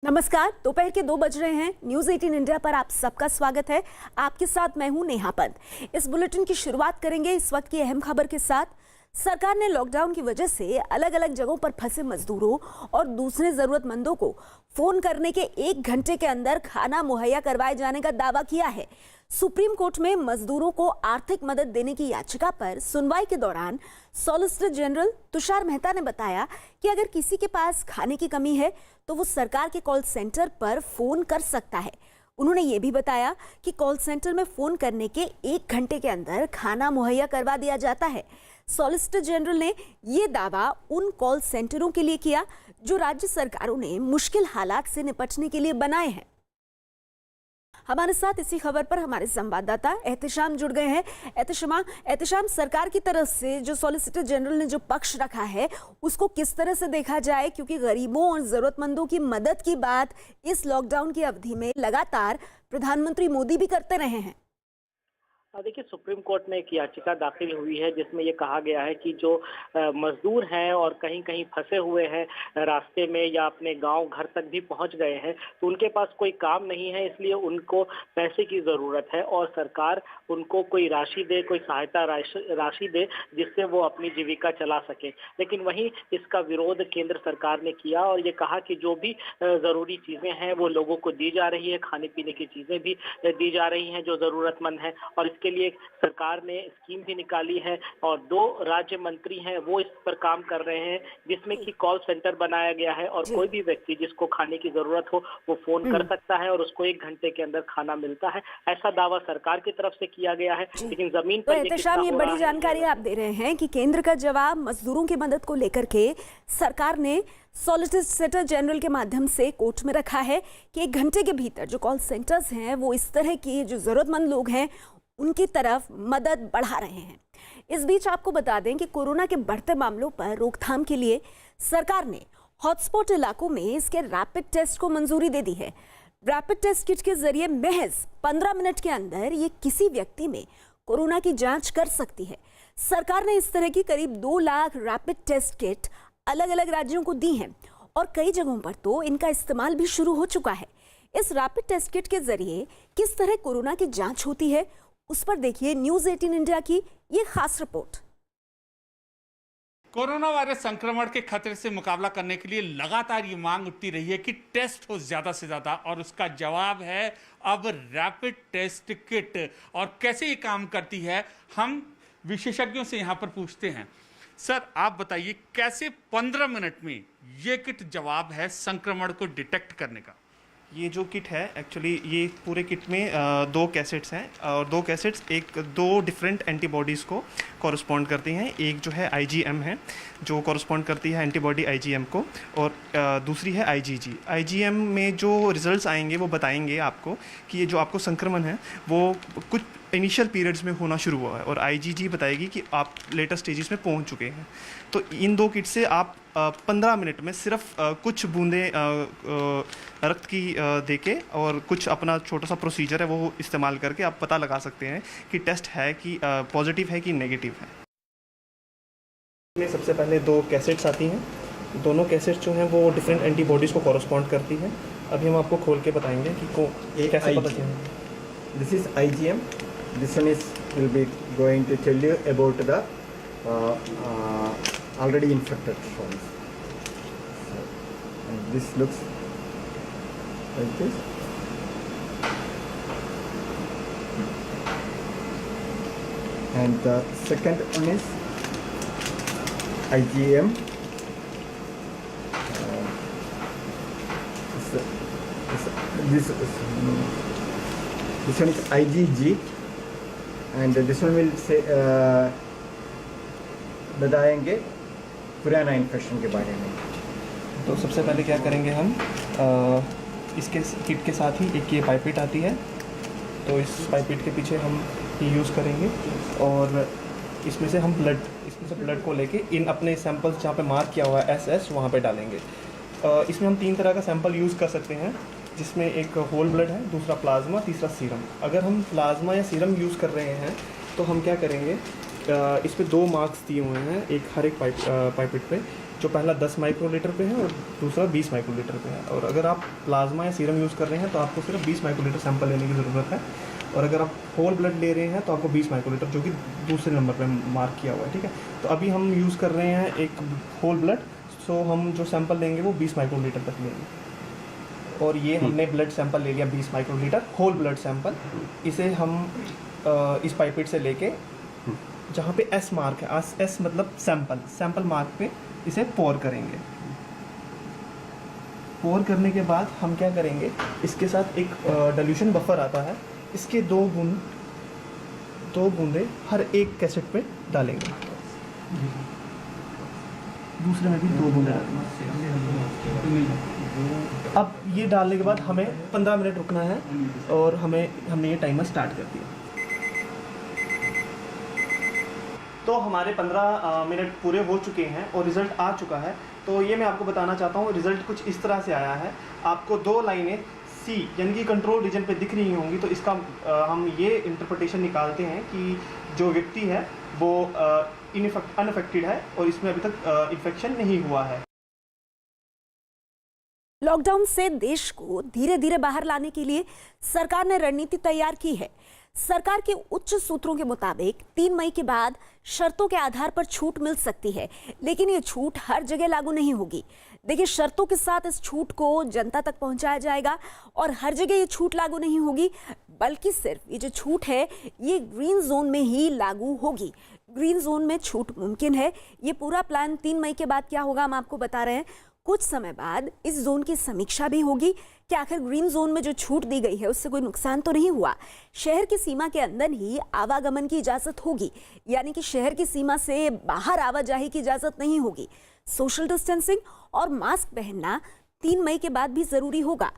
नमस्कार। दोपहर के 2 बज रहे हैं। न्यूज़ 18 इंडिया पर आप सबका स्वागत है। आपके साथ मैं हूं नेहा पंत। इस बुलेटिन की शुरुआत करेंगे इस वक्त की अहम खबर के साथ। सरकार ने लॉकडाउन की वजह से अलग अलग जगहों पर फंसे मजदूरों और दूसरे जरूरतमंदों को फोन करने के 1 घंटे के अंदर खाना मुहैया करवाए जाने का दावा किया है। सुप्रीम कोर्ट में मजदूरों को आर्थिक मदद देने की याचिका पर सुनवाई के दौरान सॉलिसिटर जनरल तुषार मेहता ने बताया कि अगर किसी के पास खाने की कमी है तो वो सरकार के कॉल सेंटर पर फोन कर सकता है। उन्होंने ये भी बताया कि कॉल सेंटर में फोन करने के 1 घंटे के अंदर खाना मुहैया करवा दिया जाता है। सॉलिसिटर जनरल ने ये दावा उन कॉल सेंटरों के लिए किया जो राज्य सरकारों ने मुश्किल हालात से निपटने के लिए बनाए हैं। हमारे साथ इसी खबर पर हमारे संवाददाता एहतिशाम जुड़ गए हैं। एहतिशाम, सरकार की तरफ से जो सॉलिसिटर जनरल ने जो पक्ष रखा है उसको किस तरह से देखा जाए, क्योंकि गरीबों और जरूरतमंदों की मदद की बात इस लॉकडाउन की अवधि में लगातार प्रधानमंत्री मोदी भी करते रहे हैं। देखिए, सुप्रीम कोर्ट में एक याचिका दाखिल हुई है जिसमें ये कहा गया है कि जो मजदूर हैं और कहीं कहीं फंसे हुए हैं रास्ते में या अपने गांव घर तक भी पहुंच गए हैं, तो उनके पास कोई काम नहीं है, इसलिए उनको पैसे की ज़रूरत है और सरकार उनको कोई राशि दे, कोई सहायता राशि दे जिससे वो अपनी जीविका चला सके। लेकिन वहीं इसका विरोध केंद्र सरकार ने किया और ये कहा कि जो भी ज़रूरी चीज़ें हैं वो लोगों को दी जा रही है, खाने पीने की चीज़ें भी दी जा रही हैं जो ज़रूरतमंद हैं, और इसके लिए सरकार ने स्कीम भी निकाली है और 2 राज्य मंत्री हैं वो इस पर काम कर रहे हैं, जिसमें कि कॉल सेंटर बनाया गया है और कोई भी व्यक्ति जिसको खाने की जरूरत हो वो फोन कर सकता है और उसको 1 घंटे के अंदर खाना मिलता है। ऐसा दावा सरकार की तरफ से किया गया है, लेकिन जमीन पर ये बड़ी जानकारी आप दे रहे हैं कि केंद्र का जवाब मजदूरों की मदद को लेकर के सरकार ने सॉलिसिटर जनरल के माध्यम से कोर्ट में रखा है कि 1 घंटे के भीतर जो कॉल सेंटर्स हैं वो इस तरह की जो जरूरतमंद लोग हैं उनकी तरफ मदद बढ़ा रहे हैं। इस बीच आपको बता दें कि कोरोना के बढ़ते मामलों पर रोकथाम के लिए सरकार ने हॉटस्पॉट इलाकों में इसके रैपिड टेस्ट को मंजूरी दे दी है। रैपिड टेस्ट किट के जरिए महज 15 मिनट के अंदर ये किसी व्यक्ति में कोरोना की जांच कर सकती है। सरकार ने इस तरह की करीब 2 लाख रैपिड टेस्ट किट अलग अलग राज्यों को दी हैं और कई जगहों पर तो इनका इस्तेमाल भी शुरू हो चुका है। इस रैपिड टेस्ट किट के जरिए किस तरह कोरोना की जांच होती है उस पर देखिए न्यूज़ 18 इंडिया की ये खास रिपोर्ट। कोरोना वायरस संक्रमण के खतरे से मुकाबला करने के लिए लगातार ये मांग उठती रही है कि टेस्ट हो ज्यादा से ज्यादा, और उसका जवाब है अब रैपिड टेस्ट किट। और कैसे ये काम करती है हम विशेषज्ञों से यहाँ पर पूछते हैं। सर, आप बताइए कैसे 15 मिनट में ये किट जवाब है संक्रमण को डिटेक्ट करने का? ये जो किट है एक्चुअली ये पूरे किट में 2 कैसेट्स हैं और 2 कैसेट्स 2 डिफरेंट एंटीबॉडीज़ को कॉरस्पॉन्ड करती हैं। एक जो है IgM है जो कॉरस्पॉन्ड करती है एंटीबॉडी IgM को, और दूसरी है IgG। IgM में जो रिजल्ट्स आएंगे वो बताएंगे आपको कि ये जो आपको संक्रमण है वो कुछ इनिशियल पीरियड्स में होना शुरू हुआ है, और IgG बताएगी कि आप लेटर स्टेजेस में पहुंच चुके हैं। तो इन 2 किट से आप 15 मिनट में सिर्फ कुछ बूंदें रक्त की देके और कुछ अपना छोटा सा प्रोसीजर है वो इस्तेमाल करके आप पता लगा सकते हैं कि टेस्ट है कि पॉजिटिव है कि नेगेटिव है। इसमें सबसे पहले 2 कैसेट्स आती हैं। दोनों कैसेट्स जो हैं वो डिफरेंट एंटीबॉडीज़ को कॉरस्पॉन्ड करती हैं। अभी हम आपको खोल के बताएंगे कि कैसे पता चलेगा। This is IgM. This one is will be going to tell you about the already infected ones. So, and this looks like this. And the second one is IgM. This one is IgG. And this one will say बताएंगे पुराना infection के बारे में। तो सबसे पहले क्या करेंगे हम इसके किट के साथ ही एक ये पाइपेट आती है, तो इस पाइपेट के पीछे हम ये यूज़ करेंगे और इसमें से हम ब्लड को लेके इन अपने सैंपल्स जहाँ पे मार्क किया हुआ है SS वहाँ पे डालेंगे। इसमें हम 3 तरह का सैंपल यूज़ कर सकते हैं, जिसमें एक होल ब्लड है, दूसरा प्लाज्मा, तीसरा सीरम। अगर हम प्लाज्मा या सीरम यूज़ कर रहे हैं तो हम क्या करेंगे, इस पे 2 मार्क्स दिए हुए हैं एक हर एक पाइपेट पे। जो पहला 10 माइक्रोलीटर पे है और दूसरा 20 माइक्रोलीटर पे है। और अगर आप प्लाज्मा या सीरम यूज़ कर रहे हैं तो आपको सिर्फ 20 माइक्रोलीटर सैंपल लेने की ज़रूरत है, और अगर आप होल ब्लड ले रहे हैं तो आपको 20 माइक्रोलीटर, जो कि दूसरे नंबर पे मार्क किया हुआ है, ठीक है। तो अभी हम यूज़ कर रहे हैं एक होल ब्लड, सो हम जो सैंपल लेंगे वो 20 माइक्रोलीटर तक लेंगे। और ये हमने ब्लड सैंपल ले लिया 20 माइक्रोलीटर होल ब्लड सैंपल। इसे हम इस पाइपेट से लेके जहाँ पे एस मार्क है, एस मतलब सैंपल मार्क पे इसे पोर करेंगे। पोर करने के बाद हम क्या करेंगे, इसके साथ एक डाइल्यूशन बफर आता है, इसके दो बूंदे हर एक कैसेट पे डालेंगे। दूसरे में भी 2 बूंदे डालेंगे। अब ये डालने के बाद हमें 15 मिनट रुकना है, और हमने ये टाइमर स्टार्ट कर दिया। तो हमारे 15 मिनट पूरे हो चुके हैं और रिज़ल्ट आ चुका है। तो ये मैं आपको बताना चाहता हूँ, रिज़ल्ट कुछ इस तरह से आया है। आपको 2 लाइनें सी यानी कि कंट्रोल रीजन पे दिख रही होंगी। तो इसका हम ये इंटरप्रिटेशन निकालते हैं कि जो व्यक्ति है वो अनअफेक्टेड है और इसमें अभी तक इन्फेक्शन नहीं हुआ है। लॉकडाउन से देश को धीरे धीरे बाहर लाने के लिए सरकार ने रणनीति तैयार की है। सरकार के उच्च सूत्रों के मुताबिक 3 मई के बाद शर्तों के आधार पर छूट मिल सकती है, लेकिन ये छूट हर जगह लागू नहीं होगी। देखिए, शर्तों के साथ इस छूट को जनता तक पहुंचाया जाएगा और हर जगह ये छूट लागू नहीं होगी, बल्कि सिर्फ ये जो छूट है ये ग्रीन जोन में ही लागू होगी। ग्रीन जोन में छूट मुमकिन है। ये पूरा प्लान 3 मई के बाद क्या होगा हम आपको बता रहे हैं। कुछ समय बाद इस जोन की समीक्षा भी होगी कि आखिर ग्रीन जोन में जो छूट दी गई है उससे कोई नुकसान तो नहीं हुआ। शहर की सीमा के अंदर ही आवागमन की इजाजत होगी, यानी कि शहर की सीमा से बाहर आवाजाही की इजाजत नहीं होगी। सोशल डिस्टेंसिंग और मास्क पहनना 3 मई के बाद भी जरूरी होगा।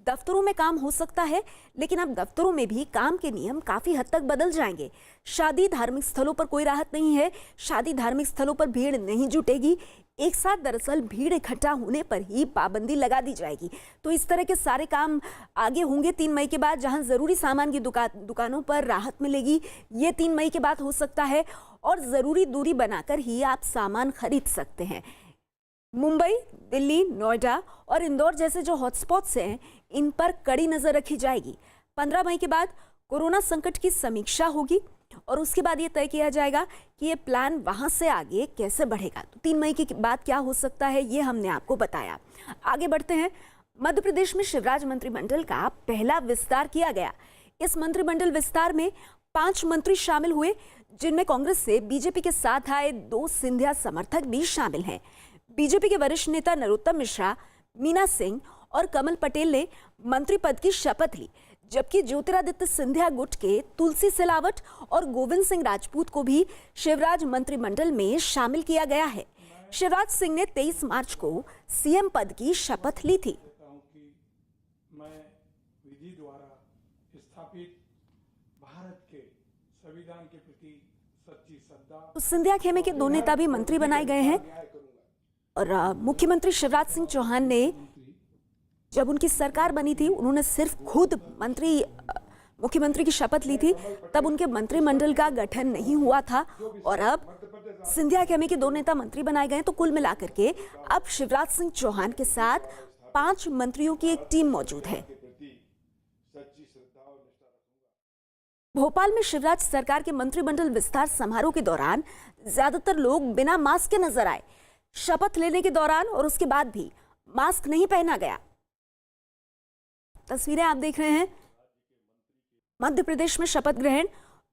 दफ्तरों में काम हो सकता है, लेकिन अब दफ्तरों में भी काम के नियम काफी हद तक बदल जाएंगे। शादी धार्मिक स्थलों पर कोई राहत नहीं है। शादी धार्मिक स्थलों पर भीड़ नहीं जुटेगी। एक साथ दरअसल भीड़ इकट्ठा होने पर ही पाबंदी लगा दी जाएगी। तो इस तरह के सारे काम आगे होंगे 3 मई के बाद। जहां जरूरी सामान की दुकानों पर राहत मिलेगी, ये 3 मई के बाद हो सकता है, और जरूरी दूरी बनाकर ही आप सामान खरीद सकते हैं। मुंबई, दिल्ली, नोएडा और इंदौर जैसे जो हॉटस्पॉट्स हैं, इन पर कड़ी नजर रखी जाएगी। 15 मई के बाद कोरोना संकट की समीक्षा होगी और उसके बाद ये तय किया जाएगा कि ये प्लान वहां से आगे कैसे बढ़ेगा। तो 3 मई के बाद क्या हो सकता है ये हमने आपको बताया। आगे बढ़ते हैं। मध्य प्रदेश में शिवराज मंत्रिमंडल का पहला विस्तार किया गया। इस मंत्रिमंडल विस्तार में 5 मंत्री शामिल हुए, जिनमें कांग्रेस से बीजेपी के साथ आए 2 सिंधिया समर्थक भी शामिल हैं। बीजेपी के वरिष्ठ नेता नरोत्तम मिश्रा, मीना सिंह और कमल पटेल ने मंत्री पद की शपथ ली, जबकि ज्योतिरादित्य सिंधिया गुट के तुलसी सिलावट और गोविंद सिंह राजपूत को भी शिवराज मंत्रिमंडल में शामिल किया गया है। शिवराज सिंह ने 23 मार्च को सीएम पद की शपथ ली थी। मैं विधि द्वारा स्थापित भारत के संविधान के प्रति सच्ची श्रद्धा। तो सिंधिया खेमे के 2 नेता भी मंत्री बनाए गए हैं और मुख्यमंत्री शिवराज सिंह चौहान ने जब उनकी सरकार बनी थी, उन्होंने सिर्फ खुद मुख्यमंत्री की शपथ ली थी, तब उनके मंत्रिमंडल का गठन नहीं हुआ था। और अब सिंधिया खेमे के 2 नेता मंत्री बनाए गए। तो कुल मिलाकर के अब शिवराज सिंह चौहान के साथ 5 मंत्रियों की एक टीम मौजूद है। भोपाल में शिवराज सरकार के मंत्रिमंडल विस्तार समारोह के दौरान ज्यादातर लोग बिना मास्क के नजर आए। शपथ लेने के दौरान और उसके बाद भी मास्क नहीं पहना गया। तस्वीरें आप देख रहे हैं। मध्य प्रदेश में शपथ ग्रहण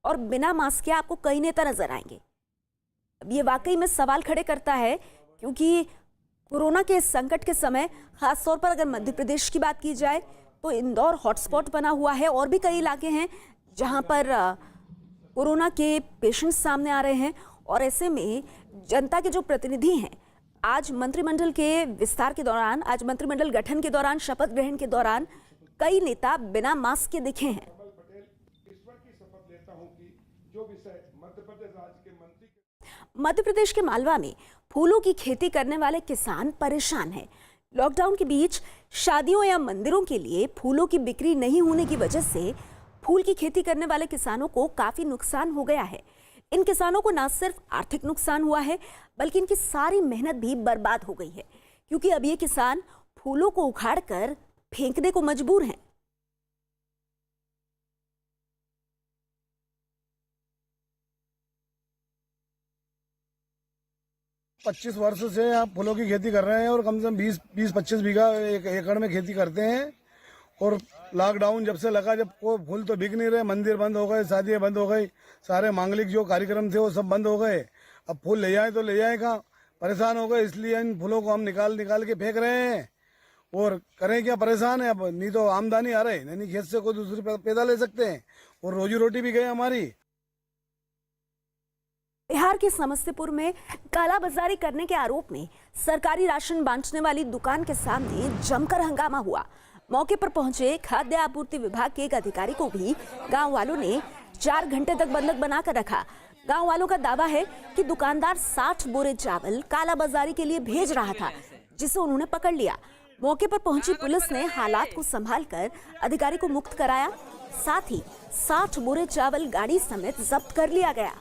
और बिना मास्क के आपको कई नेता नजर आएंगे। अब ये वाकई में सवाल खड़े करता है, क्योंकि कोरोना के संकट के समय खासतौर पर अगर मध्य प्रदेश की बात की जाए तो इंदौर हॉटस्पॉट बना हुआ है। और भी कई इलाके हैं जहां पर कोरोना के पेशेंट्स सामने आ रहे हैं। और ऐसे में जनता के जो प्रतिनिधि हैं, आज मंत्रिमंडल के विस्तार के दौरान, आज मंत्रिमंडल गठन के दौरान, शपथ ग्रहण के दौरान कई नेता बिना मास्क के दिखे हैं। मध्य प्रदेश के मालवा में फूलों की खेती करने वाले किसान परेशान हैं। लॉकडाउन के बीच शादियों या मंदिरों के लिए फूलों की बिक्री नहीं होने की वजह से फूल की खेती करने वाले किसानों को काफी नुकसान हो गया है। इन किसानों को न सिर्फ आर्थिक नुकसान हुआ है बल्कि इनकी सारी मेहनत भी बर्बाद हो गई है, क्योंकि अब ये किसान फूलों को उखाड़कर फेंकने को मजबूर हैं। पच्चीस वर्ष से आप फूलों की खेती कर रहे हैं और कम से कम 20-25 बीघा एक एकड़ में खेती करते हैं। और लॉकडाउन जब से लगा, जब कोई फूल तो बिक नहीं रहे, मंदिर बंद हो गए, शादियां बंद हो गई, सारे मांगलिक जो कार्यक्रम थे वो सब बंद हो गए। अब फूल ले जाए तो ले जाए कहाँ, परेशान हो गए। इसलिए इन फूलों को हम निकाल के फेंक रहे हैं। और करें क्या, परेशान है। अब नहीं तो आमदनी आ रही, नहीं खेत से कोई दूसरी पैदा ले सकते हैं और रोजी रोटी भी गई हमारी। बिहार के समस्तीपुर में कालाबाजारी करने के आरोप में सरकारी राशन बांटने वाली दुकान के सामने जमकर हंगामा हुआ। मौके पर पहुंचे खाद्य आपूर्ति विभाग के एक अधिकारी को भी गांव वालों ने 4 घंटे तक बंधक बनाकर रखा। गांव वालों का दावा है कि दुकानदार 60 बोरे चावल कालाबाजारी के लिए भेज रहा था, जिसे उन्होंने पकड़ लिया। मौके पर पहुंची पुलिस ने हालात को संभालकर अधिकारी को मुक्त कराया। साथ ही 60 बोरे चावल गाड़ी समेत जब्त कर लिया गया।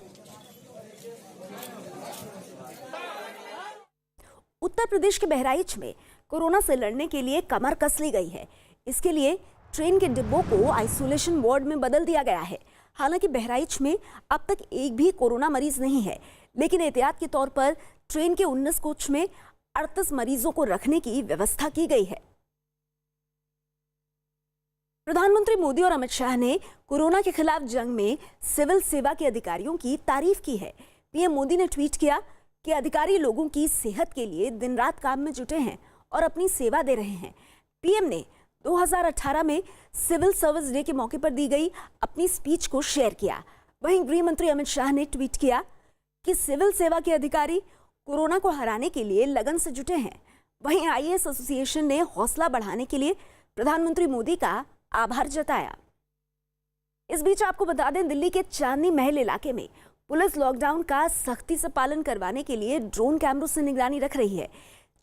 उत्तर प्रदेश के बहराइच में कोरोना से लड़ने के लिए कमर कस ली गई है। इसके लिए ट्रेन के डिब्बों को आइसोलेशन वार्ड में बदल दिया गया है। हालांकि बहराइच में अब तक एक भी कोरोना मरीज नहीं है, लेकिन एहतियात के तौर पर ट्रेन के 19 कोच में 38 मरीजों को रखने की व्यवस्था की गई है। प्रधानमंत्री मोदी और अमित शाह ने कोरोना के खिलाफ जंग में सिविल सेवा के अधिकारियों की तारीफ की है। पीएम मोदी ने ट्वीट किया कि अधिकारी लोगों की सेहत के लिए दिन रात काम में जुटे हैं और अपनी सेवा दे रहे हैं। पीएम ने 2018 में सिविल सर्विस डे के मौके पर दी गई अपनी स्पीच को शेयर किया। वहीं गृह मंत्री अमित शाह ने ट्वीट किया कि सिविल सेवा के अधिकारी कोरोना को हराने के लिए लगन से जुटे हैं। वहीं आईएएस एसोसिएशन ने हौसला बढ़ाने के लिए प्रधानमंत्री मोदी का आभार जताया। इस बीच आपको बता दें, दिल्ली के चांदनी महल इलाके में पुलिस लॉकडाउन का सख्ती से पालन करवाने के लिए ड्रोन कैमरों से निगरानी रख रही है।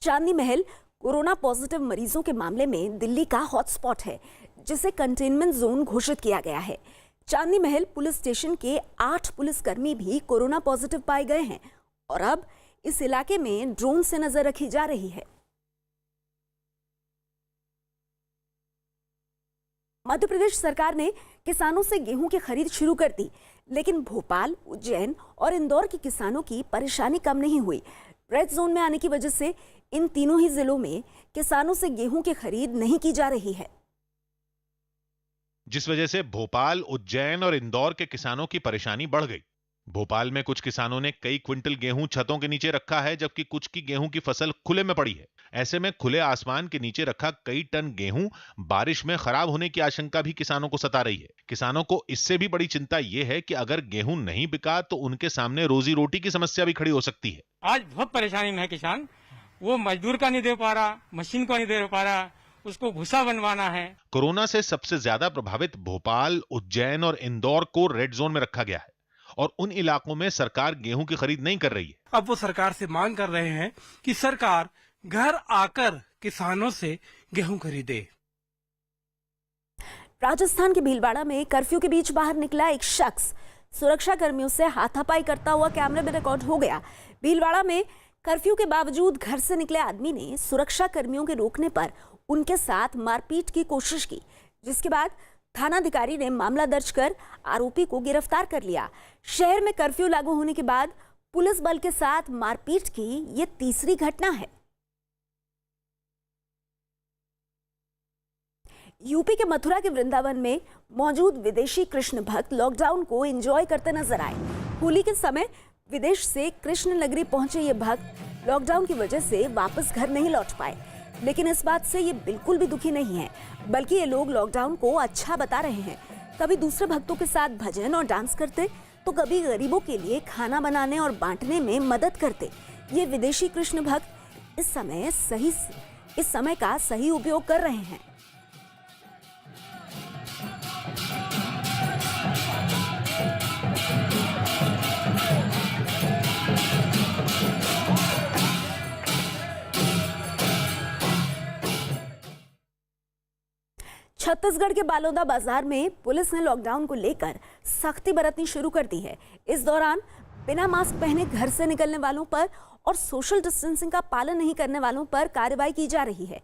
चांदनी महल कोरोना पॉजिटिव मरीजों के मामले में दिल्ली का हॉटस्पॉट है, जिसे कंटेनमेंट जोन घोषित किया गया है। चांदनी महल पुलिस स्टेशन के 8 पुलिसकर्मी भी कोरोना पॉजिटिव पाए गए हैं और अब इस इलाके में ड्रोन से नजर रखी जा रही है। मध्य प्रदेश सरकार ने किसानों से गेहूं की खरीद शुरू कर दी, लेकिन भोपाल, उज्जैन और इंदौर के किसानों की परेशानी कम नहीं हुई। रेड जोन में आने की वजह से इन तीनों ही जिलों में किसानों से गेहूं की खरीद नहीं की जा रही है, जिस वजह से भोपाल, उज्जैन और इंदौर के किसानों की परेशानी बढ़ गई। भोपाल में कुछ किसानों ने कई क्विंटल गेहूं छतों के नीचे रखा है, जबकि कुछ की गेहूं की फसल खुले में पड़ी है। ऐसे में खुले आसमान के नीचे रखा कई टन गेहूं बारिश में खराब होने की आशंका भी किसानों को सता रही है। किसानों को इससे भी बड़ी चिंता यह है कि अगर गेहूं नहीं बिका तो उनके सामने रोजी रोटी की समस्या भी खड़ी हो सकती है। आज बहुत परेशानी में है किसान। वो मजदूर का नहीं दे पा रहा, मशीन को नहीं दे पा रहा, उसको भूसा बनवाना है। कोरोना से सबसे ज्यादा प्रभावित भोपाल, उज्जैन और इंदौर को रेड जोन में रखा गया है और उन इलाकों में सरकार गेहूं की खरीद नहीं कर रही है। अब वो सरकार से मांग कर रहे हैं कि सरकार घर आकर किसानों से गेहूं खरीदे। राजस्थान के भीलवाड़ा में कर्फ्यू के बीच बाहर निकला एक शख्स सुरक्षा कर्मियों से हाथापाई करता हुआ कैमरे में रिकॉर्ड हो गया। भीलवाड़ा में कर्फ्यू के बावजूद घर से निकले आदमी ने सुरक्षा कर्मियों के रोकने पर उनके साथ मारपीट की कोशिश की, जिसके बाद थानाधिकारी ने मामला दर्ज कर आरोपी को गिरफ्तार कर लिया। शहर में कर्फ्यू लागू होने के बाद पुलिस बल के साथ मारपीट की ये तीसरी घटना है। यूपी के मथुरा के वृंदावन में मौजूद विदेशी कृष्ण भक्त लॉकडाउन को एंजॉय करते नजर आए। होली के समय विदेश से कृष्ण नगरी पहुंचे ये भक्त लॉकडाउन की वजह से वापस घर नहीं लौट पाए, लेकिन इस बात से ये बिल्कुल भी दुखी नहीं है, बल्कि ये लोग लॉकडाउन को अच्छा बता रहे हैं। कभी दूसरे भक्तों के साथ भजन और डांस करते, तो कभी गरीबों के लिए खाना बनाने और बांटने में मदद करते। ये विदेशी कृष्ण भक्त इस समय का सही उपयोग कर रहे हैं। छत्तीसगढ़ के बालोदा बाजार में पुलिस ने लॉकडाउन को लेकर सख्ती बरतनी शुरू कर दी है। इस दौरान बिना मास्क पहने घर से निकलने वालों पर और सोशल डिस्टेंसिंग का पालन नहीं करने वालों पर कार्रवाई की जा रही है।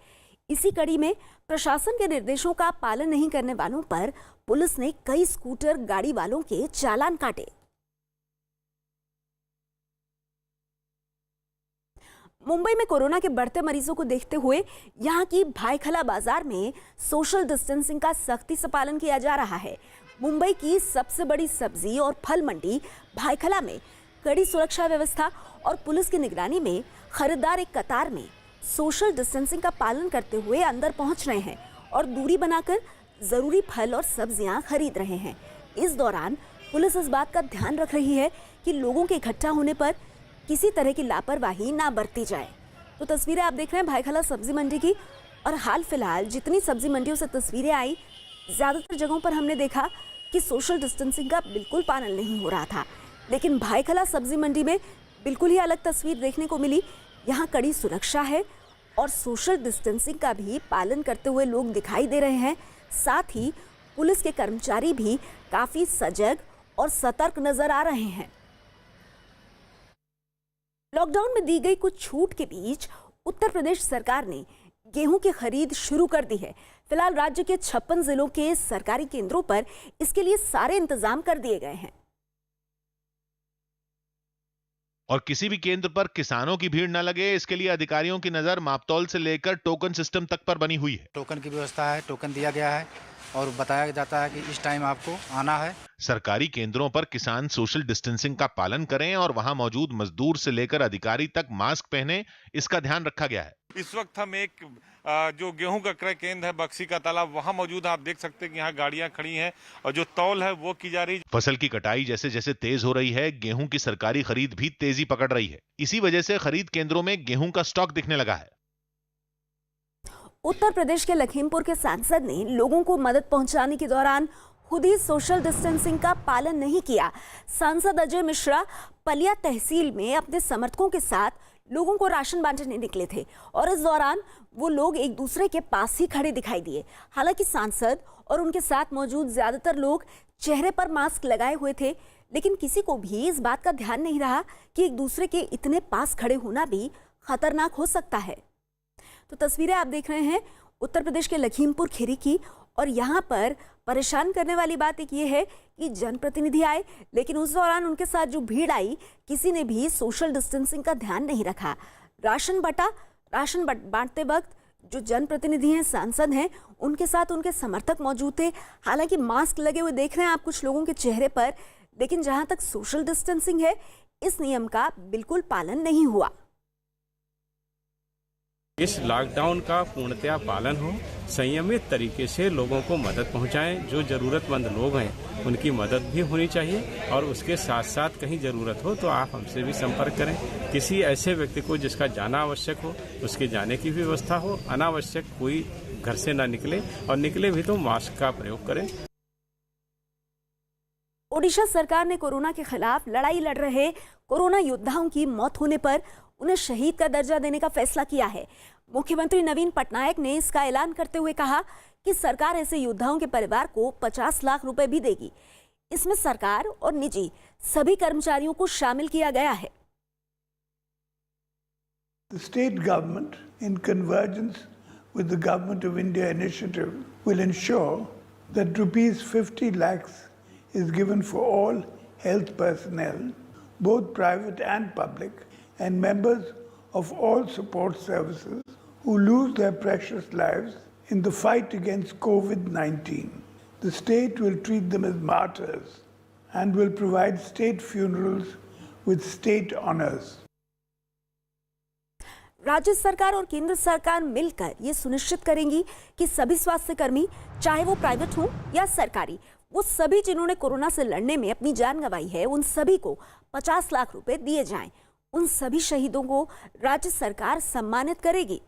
इसी कड़ी में प्रशासन के निर्देशों का पालन नहीं करने वालों पर पुलिस ने कई स्कूटर गाड़ी वालों के चालान काटे। मुंबई में कोरोना के बढ़ते मरीजों को देखते हुए यहां की भाईखला बाजार में सोशल डिस्टेंसिंग का सख्ती से पालन किया जा रहा है। मुंबई की सबसे बड़ी सब्जी और फल मंडी भाईखला में कड़ी सुरक्षा व्यवस्था और पुलिस की निगरानी में खरीदार एक कतार में सोशल डिस्टेंसिंग का पालन करते हुए अंदर पहुंच रहे हैं और दूरी बनाकर जरूरी फल और सब्जियां खरीद रहे हैं। इस दौरान पुलिस इस बात का ध्यान रख रही है कि लोगों के इकट्ठा होने पर किसी तरह की लापरवाही ना बरती जाए। तो तस्वीरें आप देख रहे हैं भाईखला सब्जी मंडी की, और हाल फिलहाल जितनी सब्जी मंडियों से तस्वीरें आई, ज्यादातर जगहों पर हमने देखा कि सोशल डिस्टेंसिंग का बिल्कुल पालन नहीं हो रहा था। लेकिन भाईखला सब्जी मंडी में बिल्कुल ही अलग तस्वीर देखने को मिली। यहाँ कड़ी सुरक्षा है और सोशल डिस्टेंसिंग का भी पालन करते हुए लोग दिखाई दे रहे हैं। साथ ही पुलिस के कर्मचारी भी काफी सजग और सतर्क नजर आ रहे हैं। लॉकडाउन में दी गई कुछ छूट के बीच उत्तर प्रदेश सरकार ने गेहूं की खरीद शुरू कर दी है। फिलहाल राज्य के 56 जिलों के सरकारी केंद्रों पर इसके लिए सारे इंतजाम कर दिए गए हैं। और किसी भी केंद्र पर किसानों की भीड़ न लगे, इसके लिए अधिकारियों की नजर मापतौल से लेकर टोकन सिस्टम तक पर बनी हुई है। टोकन की व्यवस्था है, टोकन दिया गया है और बताया जाता है कि इस टाइम आपको आना है। सरकारी केंद्रों पर किसान सोशल डिस्टेंसिंग का पालन करें और वहां मौजूद मजदूर से लेकर अधिकारी तक मास्क पहने, इसका ध्यान रखा गया है। इस वक्त हम एक जो गेहूं का क्रय केंद्र है बक्सी का तालाब, वहां मौजूद है। आप देख सकते हैं कि यहाँ गाड़ियां खड़ी हैं और जो तौल है वो की जा रही है। फसल की कटाई जैसे जैसे तेज हो रही है, गेहूं की सरकारी खरीद भी तेजी पकड़ रही है। इसी वजह से खरीद केंद्रों में गेहूं का स्टॉक दिखने लगा है। उत्तर प्रदेश के लखीमपुर के सांसद ने लोगों को मदद पहुंचाने के दौरान खुद ही सोशल डिस्टेंसिंग का पालन नहीं किया। सांसद अजय मिश्रा पलिया तहसील में अपने समर्थकों के साथ लोगों को राशन बांटने निकले थे और इस दौरान वो लोग एक दूसरे के पास ही खड़े दिखाई दिए। हालांकि सांसद और उनके साथ मौजूद ज्यादातर लोग चेहरे पर मास्क लगाए हुए थे, लेकिन किसी को भी इस बात का ध्यान नहीं रहा कि एक दूसरे के इतने पास खड़े होना भी खतरनाक हो सकता है। तो तस्वीरें आप देख रहे हैं उत्तर प्रदेश के लखीमपुर खीरी की, और यहाँ पर परेशान करने वाली बात एक ये है कि जनप्रतिनिधि आए, लेकिन उस दौरान उनके साथ जो भीड़ आई, किसी ने भी सोशल डिस्टेंसिंग का ध्यान नहीं रखा। राशन बांटते वक्त जो जनप्रतिनिधि हैं, सांसद हैं, उनके साथ उनके समर्थक मौजूद थे। हालांकि मास्क लगे हुए देख रहे हैं आप कुछ लोगों के चेहरे पर, लेकिन जहां तक सोशल डिस्टेंसिंग है, इस नियम का बिल्कुल पालन नहीं हुआ। इस लॉकडाउन का पूर्णतया पालन हो, संयमित तरीके से लोगों को मदद पहुंचाएं। जो जरूरतमंद लोग हैं उनकी मदद भी होनी चाहिए, और उसके साथ साथ कहीं जरूरत हो तो आप हमसे भी संपर्क करें। किसी ऐसे व्यक्ति को जिसका जाना आवश्यक हो, उसके जाने की भी व्यवस्था हो। अनावश्यक कोई घर से ना निकले, और निकले भी तो मास्क का प्रयोग करें। ओडिशा सरकार ने कोरोना के खिलाफ लड़ाई लड़ रहे कोरोना योद्धाओं की मौत होने पर उन्हें शहीद का दर्जा देने का फैसला किया है। मुख्यमंत्री नवीन पटनायक ने इसका ऐलान करते हुए कहा कि सरकार ऐसे योद्धाओं के परिवार को 50 लाख रुपए भी देगी। इसमें सरकार और निजी सभी कर्मचारियों को शामिल किया गया है। The state government, in convergence with the Government of India initiative, will ensure that rupees 50 lakhs is given for all health personnel, both private and public, and members of all support services who lose their precious lives in the fight against COVID-19. The state will treat them as martyrs and will provide state funerals with state honors. राज्य सरकार और केंद्र सरकार मिलकर ये सुनिश्चित करेंगी कि सभी स्वास्थ्य कर्मी, चाहे वो प्राइवेट हो या सरकारी, वो सभी जिन्होंने कोरोना से लड़ने में अपनी जान गंवाई है, उन सभी को 50 लाख रुपए दिए जाएं। उन सभी शहीदों को राज्य सरकार सम्मानित करेगी।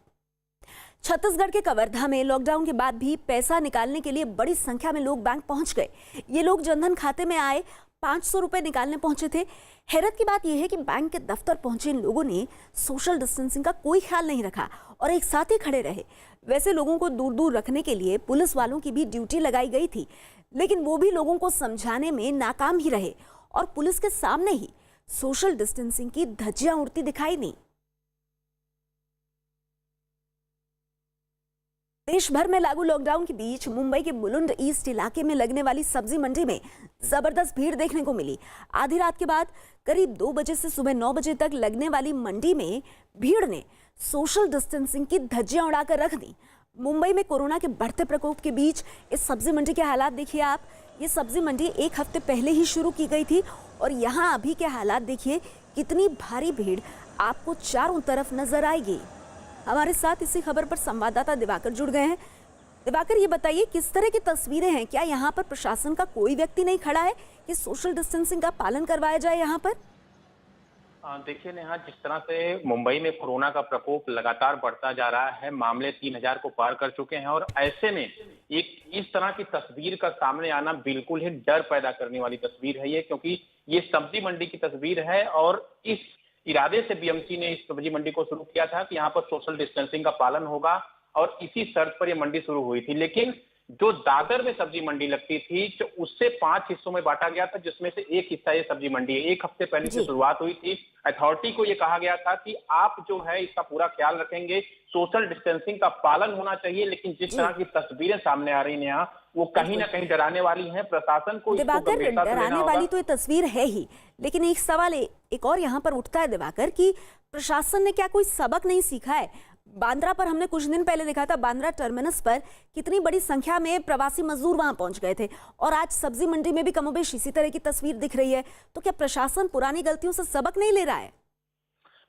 छत्तीसगढ़ के कवर्धा में लॉकडाउन के बाद भी पैसा निकालने के लिए बड़ी संख्या में लोग बैंक पहुंच गए। ये लोग जनधन खाते में आए 500 रुपए निकालने पहुंचे थे। हैरत की बात यह है कि बैंक के दफ्तर पहुंचे इन लोगों ने सोशल डिस्टेंसिंग का कोई ख्याल नहीं रखा और एक साथ ही खड़े रहे। वैसे लोगों को दूर दूर रखने के लिए पुलिस वालों की भी ड्यूटी लगाई गई थी, लेकिन वो भी लोगों को समझाने में नाकाम ही रहे और पुलिस के सामने ही सोशल डिस्टेंसिंग की धज्जियां उड़ती दिखाई नहीं। देश भर में लागू लॉकडाउन के बीच मुंबई के बुलंद ईस्ट इलाके में लगने वाली सब्जी मंडी में जबरदस्त भीड़ देखने को मिली। आधी रात के बाद करीब 2 बजे से सुबह 9 बजे तक लगने वाली मंडी में भीड़ ने सोशल डिस्टेंसिंग की धज्जियां उड़ाकर रख दी। मुंबई में कोरोना के बढ़ते प्रकोप के बीच इस सब्जी मंडी के हालात देखिए आप। ये सब्जी मंडी 1 हफ्ते पहले ही शुरू की गई थी और यहाँ अभी के हालात देखिए, कितनी भारी भीड़ आपको चारों तरफ नजर आएगी। हमारे साथ इसी खबर पर संवाददाता दिवाकर जुड़ गए हैं। दिवाकर, ये बताइए किस तरह की तस्वीरें हैं? क्या यहाँ पर प्रशासन का कोई व्यक्ति नहीं खड़ा है कि सोशल डिस्टेंसिंग का पालन करवाया जाए यहाँ पर? देखिए नेहा, जिस तरह से मुंबई में कोरोना का प्रकोप लगातार बढ़ता जा रहा है, मामले 3000 को पार कर चुके हैं और ऐसे में एक इस तरह की तस्वीर का सामने आना बिल्कुल ही डर पैदा करने वाली तस्वीर है ये, क्योंकि ये सब्जी मंडी की तस्वीर है और इस इरादे से बीएमसी ने इस सब्जी मंडी को शुरू किया था कि यहाँ पर सोशल डिस्टेंसिंग का पालन होगा और इसी शर्त पर यह मंडी शुरू हुई थी। लेकिन जो दादर में सब्जी मंडी लगती थी, जो उससे 5 हिस्सों में बांटा गया था, जिसमें से एक हिस्सा ये सब्जी मंडी है। 1 हफ्ते पहले से शुरुआत हुई थी। अथॉरिटी को ये कहा गया था कि आप जो है इसका पूरा ख्याल रखेंगे, सोशल डिस्टेंसिंग का पालन होना चाहिए। लेकिन जिस तरह की तस्वीरें सामने आ रही हैं वो कहीं ना कहीं डराने वाली हैं। प्रशासन को दिवाकर, डराने वाली तो ये तस्वीर है ही, लेकिन एक सवाल एक और यहाँ पर उठता है दिवाकर कि प्रशासन ने क्या कोई सबक नहीं सीखा है? बांद्रा पर हमने कुछ दिन पहले देखा था, बांद्रा टर्मिनस पर कितनी बड़ी संख्या में प्रवासी मजदूर वहां पहुंच गए थे और आज सब्जी मंडी में भी कमोबेश इसी तरह की तस्वीर दिख रही है। तो क्या प्रशासन पुरानी गलतियों से सबक नहीं ले रहा है?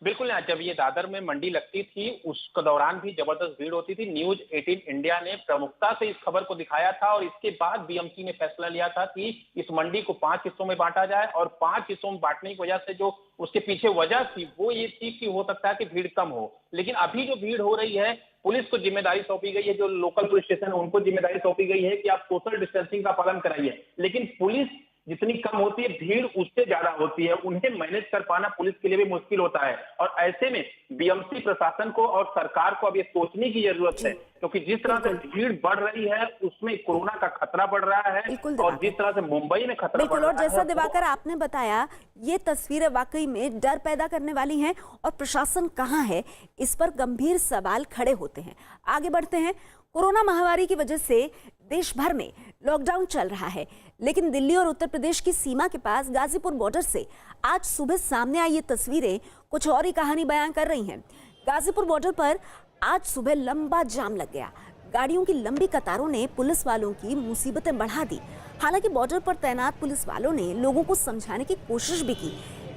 बिल्कुल। जब ये दादर में मंडी लगती थी उस दौरान भी जबरदस्त भीड़ होती थी। न्यूज 18 इंडिया ने प्रमुखता से इस खबर को दिखाया था और इसके बाद बीएमसी ने फैसला लिया था कि इस मंडी को 5 हिस्सों में बांटा जाए और 5 हिस्सों में बांटने की वजह से जो उसके पीछे वजह थी वो ये थी कि हो सकता है कि भीड़ कम हो। लेकिन अभी जो भीड़ हो रही है, पुलिस को जिम्मेदारी सौंपी गई है, जो लोकल पुलिस स्टेशन है उनको जिम्मेदारी सौंपी गई है कि आप सोशल डिस्टेंसिंग का पालन कराइए। लेकिन पुलिस जितनी कम होती है, भीड़ उससे ज्यादा होती है। उन्हें मैनेज कर पाना पुलिस के लिए भी मुश्किल होता है और ऐसे में बीएमसी प्रशासन को और सरकार को अब ये सोचने की जरूरत है, क्योंकि जिस तरह से भीड़ बढ़ रही है उसमें कोरोना का खतरा बढ़ रहा है और जिस तरह से मुंबई में खतरा बढ़ रहा है। और जैसा दिवाकर आपने बताया, ये तस्वीरें वाकई में डर पैदा करने वाली हैं और प्रशासन कहाँ है, इस पर गंभीर सवाल खड़े होते हैं। आगे बढ़ते हैं। कोरोना महामारी की वजह से देश भर में लॉकडाउन चल रहा है, लेकिन दिल्ली और उत्तर प्रदेश की सीमा के पास गाजीपुर बॉर्डर से आज सुबह सामने आई ये तस्वीरें कुछ और ही कहानी बयां कर रही हैं। गाजीपुर बॉर्डर पर आज सुबह लंबा जाम लग गया। गाड़ियों की लंबी कतारों ने पुलिस वालों की मुसीबतें बढ़ा दी। हालांकि बॉर्डर पर तैनात पुलिस वालों ने लोगों को समझाने की कोशिश भी की,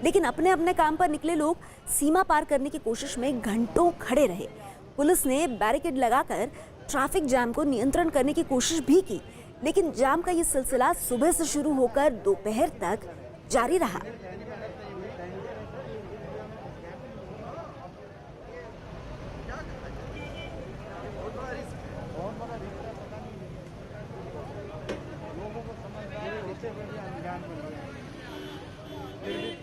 लेकिन अपने अपने काम पर निकले लोग सीमा पार करने की कोशिश में घंटों खड़े रहे। पुलिस ने बैरिकेड लगाकर ट्रैफिक जाम को नियंत्रण करने की कोशिश भी की, लेकिन जाम का ये सिलसिला सुबह से शुरू होकर दोपहर तक जारी रहा। लोगों को समझ